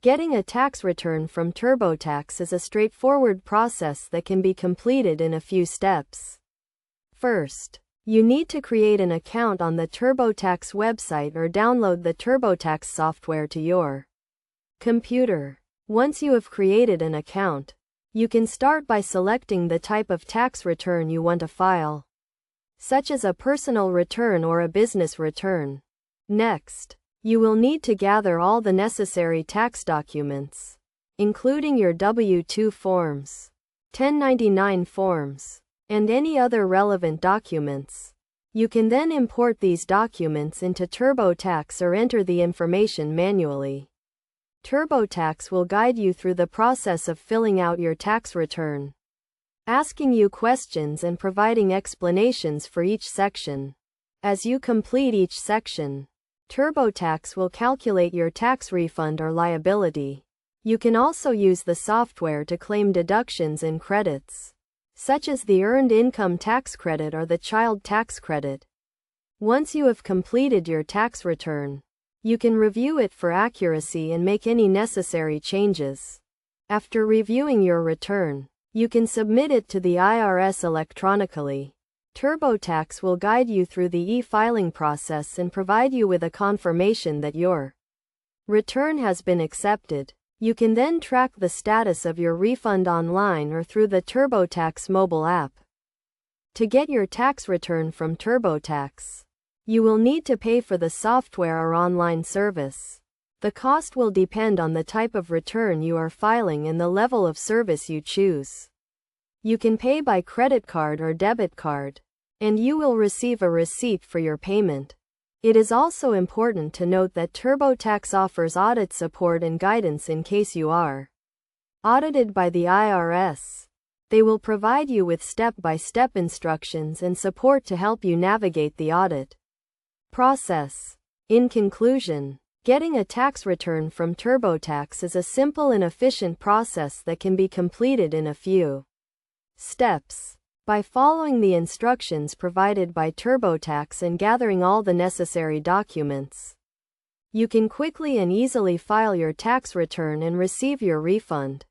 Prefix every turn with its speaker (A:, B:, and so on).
A: Getting a tax return from TurboTax is a straightforward process that can be completed in a few steps. First, you need to create an account on the TurboTax website or download the TurboTax software to your computer. Once you have created an account, you can start by selecting the type of tax return you want to file, such as a personal return or a business return. Next, you will need to gather all the necessary tax documents, including your W-2 forms, 1099 forms, and any other relevant documents. You can then import these documents into TurboTax or enter the information manually. TurboTax will guide you through the process of filling out your tax return, asking you questions and providing explanations for each section. As you complete each section, TurboTax will calculate your tax refund or liability. You can also use the software to claim deductions and credits, such as the Earned Income Tax Credit or the Child Tax Credit. Once you have completed your tax return, you can review it for accuracy and make any necessary changes. After reviewing your return, you can submit it to the IRS electronically. TurboTax will guide you through the e-filing process and provide you with a confirmation that your return has been accepted. You can then track the status of your refund online or through the TurboTax mobile app. To get your tax return from TurboTax, you will need to pay for the software or online service. The cost will depend on the type of return you are filing and the level of service you choose. You can pay by credit card or debit card, and you will receive a receipt for your payment. It is also important to note that TurboTax offers audit support and guidance in case you are audited by the IRS. They will provide you with step-by-step instructions and support to help you navigate the audit process. In conclusion, getting a tax return from TurboTax is a simple and efficient process that can be completed in a few steps. By following the instructions provided by TurboTax and gathering all the necessary documents, you can quickly and easily file your tax return and receive your refund.